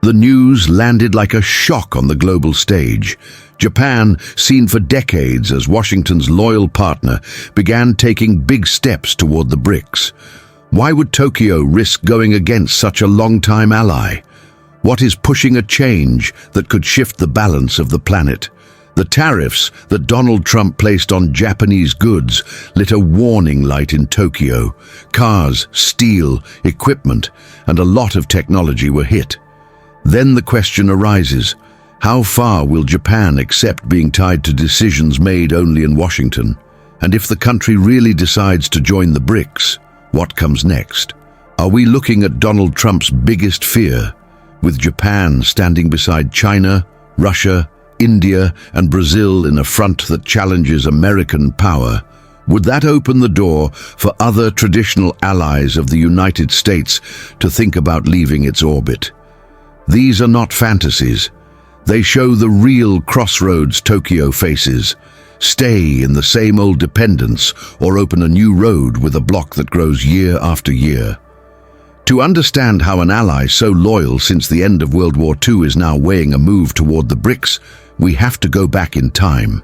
The news landed like a shock on the global stage. Japan, seen for decades as Washington's loyal partner, began taking big steps toward the BRICS. Why would Tokyo risk going against such a long-time ally? What is pushing a change that could shift the balance of the planet? The tariffs that Donald Trump placed on Japanese goods lit a warning light in Tokyo. Cars, steel, equipment, and a lot of technology were hit. Then the question arises, how far will Japan accept being tied to decisions made only in Washington? And if the country really decides to join the BRICS, what comes next? Are we looking at Donald Trump's biggest fear, with Japan standing beside China, Russia, India, and Brazil in a front that challenges American power? Would that open the door for other traditional allies of the United States to think about leaving its orbit? These are not fantasies. They show the real crossroads Tokyo faces. Stay in the same old dependence or open a new road with a bloc that grows year after year. To understand how an ally so loyal since the end of World War II is now weighing a move toward the BRICS, we have to go back in time.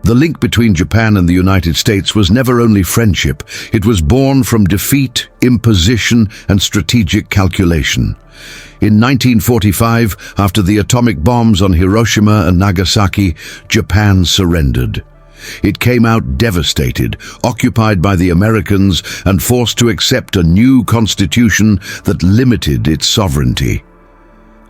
The link between Japan and the United States was never only friendship. It was born from defeat, imposition, and strategic calculation. In 1945, after the atomic bombs on Hiroshima and Nagasaki, Japan surrendered. It came out devastated, occupied by the Americans, and forced to accept a new constitution that limited its sovereignty.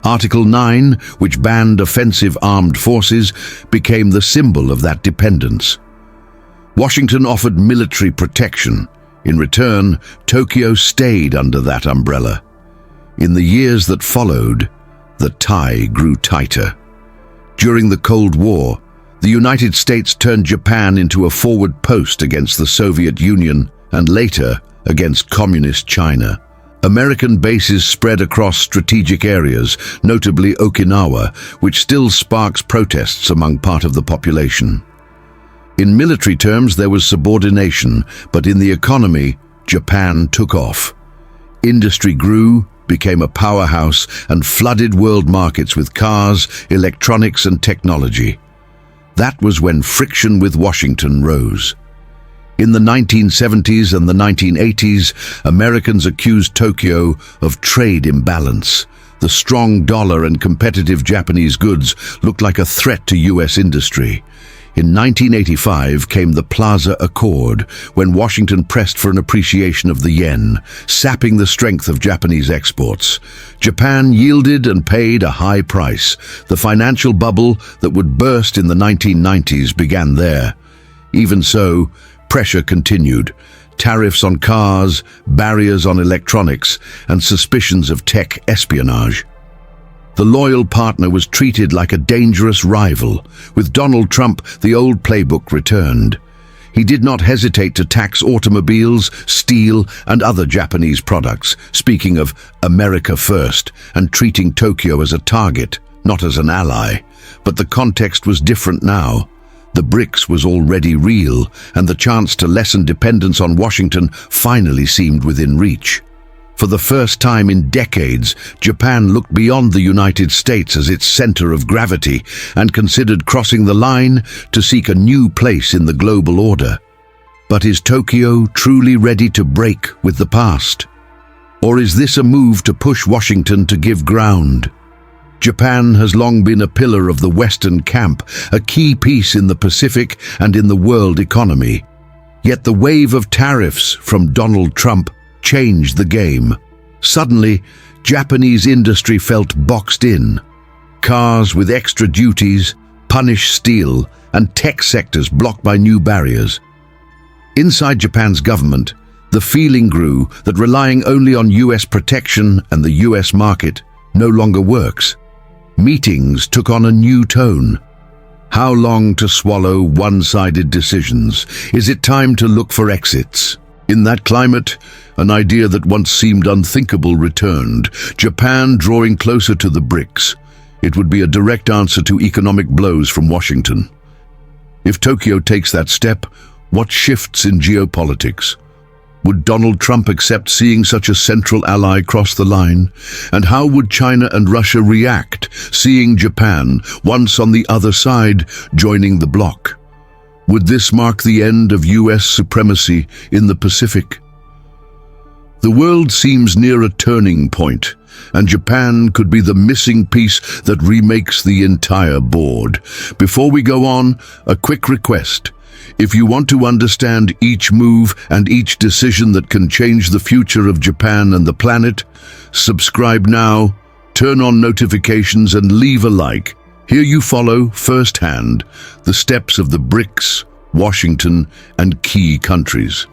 Article 9, which banned offensive armed forces, became the symbol of that dependence. Washington offered military protection. In return, Tokyo stayed under that umbrella. In the years that followed, the tie grew tighter. During the Cold War, the United States turned Japan into a forward post against the Soviet Union and later against Communist China. American bases spread across strategic areas, notably Okinawa, which still sparks protests among part of the population. In military terms, there was subordination, but in the economy, Japan took off. Industry grew, became a powerhouse, and flooded world markets with cars, electronics, and technology. That was when friction with Washington rose. In the 1970s and the 1980s, Americans accused Tokyo of trade imbalance. The strong dollar and competitive Japanese goods looked like a threat to U.S. industry. In 1985 came the Plaza Accord, when Washington pressed for an appreciation of the yen, sapping the strength of Japanese exports. Japan yielded and paid a high price. The financial bubble that would burst in the 1990s began there. Even so, pressure continued. Tariffs on cars, barriers on electronics, and suspicions of tech espionage. The loyal partner was treated like a dangerous rival. With Donald Trump, the old playbook returned. He did not hesitate to tax automobiles, steel, and other Japanese products, speaking of America first, and treating Tokyo as a target, not as an ally. But the context was different now. The BRICS was already real, and the chance to lessen dependence on Washington finally seemed within reach. For the first time in decades, Japan looked beyond the United States as its center of gravity and considered crossing the line to seek a new place in the global order. But is Tokyo truly ready to break with the past? Or is this a move to push Washington to give ground? Japan has long been a pillar of the Western camp, a key piece in the Pacific and in the world economy. Yet the wave of tariffs from Donald Trump changed the game. Suddenly, Japanese industry felt boxed in. Cars with extra duties, punished steel, and tech sectors blocked by new barriers. Inside Japan's government, the feeling grew that relying only on US protection and the US market no longer works. Meetings took on a new tone. How long to swallow one-sided decisions? Is it time to look for exits? In that climate, an idea that once seemed unthinkable returned. Japan drawing closer to the BRICS. It would be a direct answer to economic blows from Washington. If Tokyo takes that step, what shifts in geopolitics? Would Donald Trump accept seeing such a central ally cross the line? And how would China and Russia react, seeing Japan, once on the other side, joining the bloc? Would this mark the end of US supremacy in the Pacific? The world seems near a turning point, and Japan could be the missing piece that remakes the entire board. Before we go on, a quick request. If you want to understand each move and each decision that can change the future of Japan and the planet, subscribe now, turn on notifications and leave a like. Here you follow, firsthand, the steps of the BRICS, Washington, and key countries.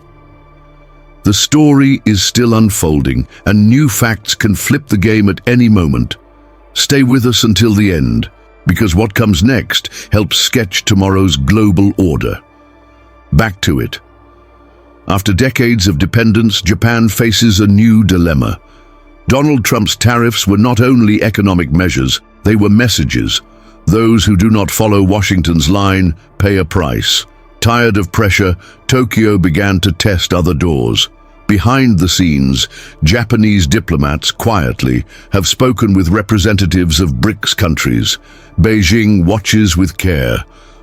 The story is still unfolding, and new facts can flip the game at any moment. Stay with us until the end, because what comes next helps sketch tomorrow's global order. Back to it. After decades of dependence, Japan faces a new dilemma. Donald Trump's tariffs were not only economic measures, they were messages. Those who do not follow Washington's line pay a price. Tired of pressure, Tokyo began to test other doors. Behind the scenes, Japanese diplomats quietly have spoken with representatives of BRICS countries. Beijing watches with care.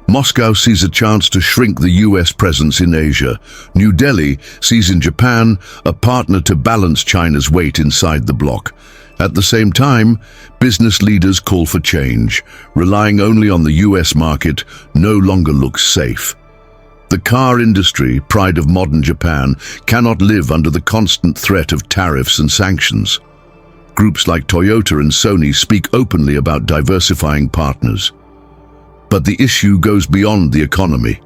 Moscow sees a chance to shrink the US presence in Asia. New Delhi sees in Japan a partner to balance China's weight inside the bloc. At the same time, business leaders call for change. Relying only on the US market no longer looks safe. The car industry, pride of modern Japan, cannot live under the constant threat of tariffs and sanctions. Groups like Toyota and Sony speak openly about diversifying partners. But the issue goes beyond the economy.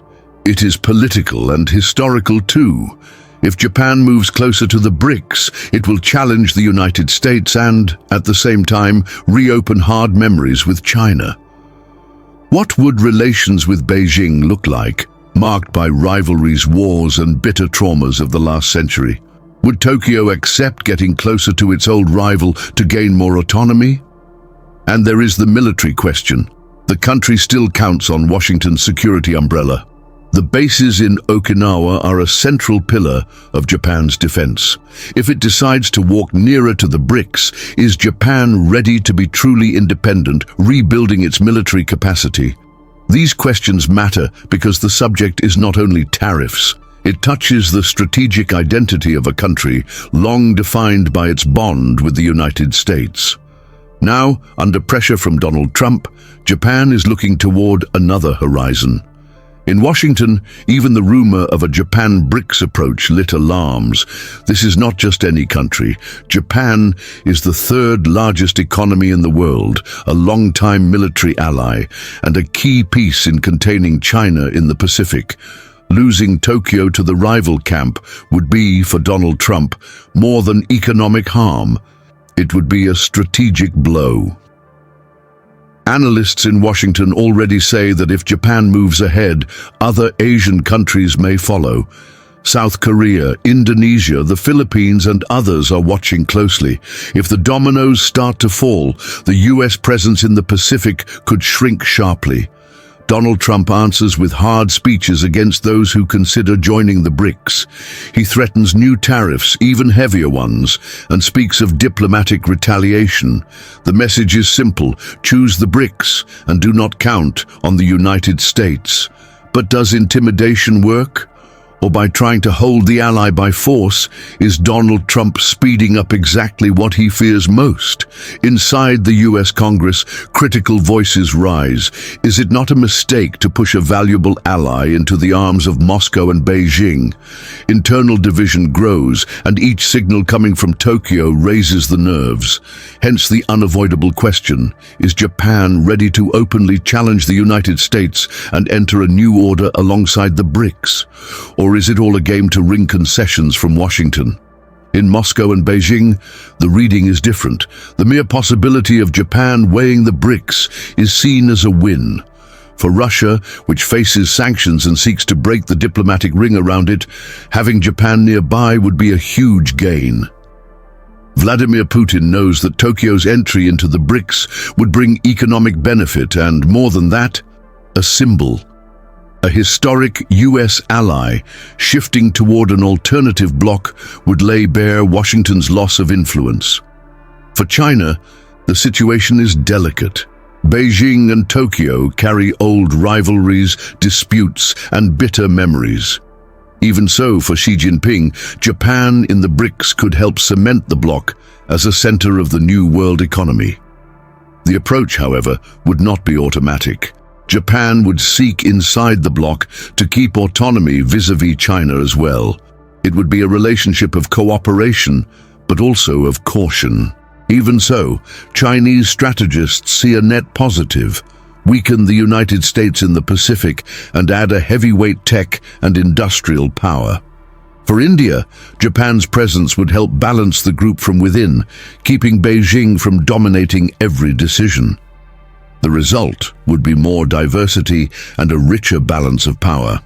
It is political and historical too. If Japan moves closer to the BRICS, it will challenge the United States and, at the same time, reopen hard memories with China. What would relations with Beijing look like, marked by rivalries, wars, and bitter traumas of the last century? Would Tokyo accept getting closer to its old rival to gain more autonomy? And there is the military question. The country still counts on Washington's security umbrella. The bases in Okinawa are a central pillar of Japan's defense. If it decides to walk nearer to the BRICS, is Japan ready to be truly independent, rebuilding its military capacity? These questions matter because the subject is not only tariffs. It touches the strategic identity of a country long defined by its bond with the United States. Now, under pressure from Donald Trump, Japan is looking toward another horizon. In Washington, even the rumor of a Japan BRICS approach lit alarms. This is not just any country. Japan is the third largest economy in the world, a longtime military ally, and a key piece in containing China in the Pacific. Losing Tokyo to the rival camp would be, for Donald Trump, more than economic harm. It would be a strategic blow. Analysts in Washington already say that if Japan moves ahead, other Asian countries may follow. South Korea, Indonesia, the Philippines, and others are watching closely. If the dominoes start to fall, the US presence in the Pacific could shrink sharply. Donald Trump answers with hard speeches against those who consider joining the BRICS. He threatens new tariffs, even heavier ones, and speaks of diplomatic retaliation. The message is simple: choose the BRICS and do not count on the United States. But does intimidation work? Or by trying to hold the ally by force, is Donald Trump speeding up exactly what he fears most? Inside the US Congress, critical voices rise. Is it not a mistake to push a valuable ally into the arms of Moscow and Beijing? Internal division grows, and each signal coming from Tokyo raises the nerves. Hence the unavoidable question: is Japan ready to openly challenge the United States and enter a new order alongside the BRICS? Or is it all a game to wring concessions from Washington? In Moscow and Beijing, the reading is different. The mere possibility of Japan weighing the BRICS is seen as a win. For Russia, which faces sanctions and seeks to break the diplomatic ring around it, having Japan nearby would be a huge gain. Vladimir Putin knows that Tokyo's entry into the BRICS would bring economic benefit and, more than that, a symbol. A historic US ally shifting toward an alternative bloc would lay bare Washington's loss of influence. For China, the situation is delicate. Beijing and Tokyo carry old rivalries, disputes, and bitter memories. Even so, for Xi Jinping, Japan in the BRICS could help cement the bloc as a center of the new world economy. The approach, however, would not be automatic. Japan would seek inside the bloc to keep autonomy vis-à-vis China as well. It would be a relationship of cooperation, but also of caution. Even so, Chinese strategists see a net positive: weaken the United States in the Pacific and add a heavyweight tech and industrial power. For India, Japan's presence would help balance the group from within, keeping Beijing from dominating every decision. The result would be more diversity and a richer balance of power.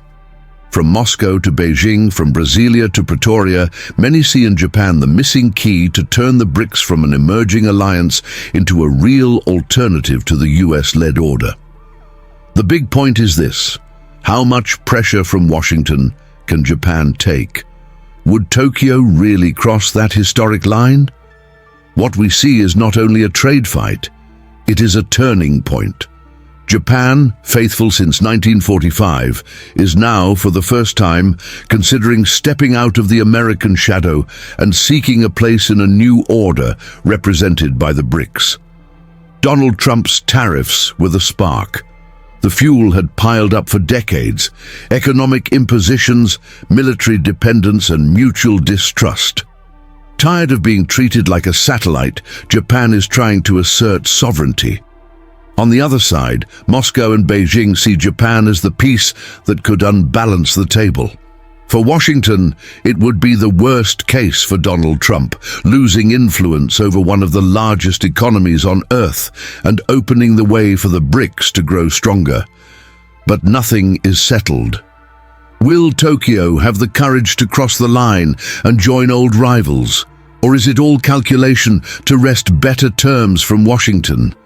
From Moscow to Beijing, from Brasilia to Pretoria, many see in Japan the missing key to turn the BRICS from an emerging alliance into a real alternative to the US-led order. The big point is this: how much pressure from Washington can Japan take? Would Tokyo really cross that historic line? What we see is not only a trade fight, it is a turning point. Japan, faithful since 1945, is now, for the first time, considering stepping out of the American shadow and seeking a place in a new order represented by the BRICS. Donald Trump's tariffs were the spark. The fuel had piled up for decades: economic impositions, military dependence, and mutual distrust. Tired of being treated like a satellite, Japan is trying to assert sovereignty. On the other side, Moscow and Beijing see Japan as the piece that could unbalance the table. For Washington, it would be the worst case for Donald Trump, losing influence over one of the largest economies on Earth and opening the way for the BRICS to grow stronger. But nothing is settled. Will Tokyo have the courage to cross the line and join old rivals? Or is it all calculation to wrest better terms from Washington?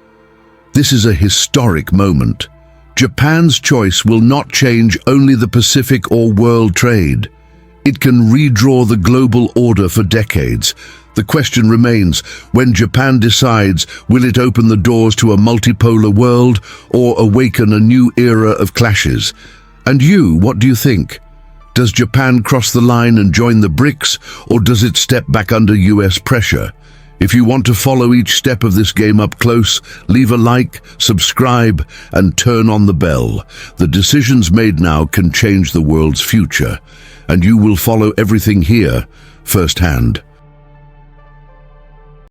This is a historic moment. Japan's choice will not change only the Pacific or world trade. It can redraw the global order for decades. The question remains, when Japan decides, will it open the doors to a multipolar world or awaken a new era of clashes? And you, what do you think? Does Japan cross the line and join the BRICS, or does it step back under US pressure? If you want to follow each step of this game up close, leave a like, subscribe, and turn on the bell. The decisions made now can change the world's future, and you will follow everything here firsthand.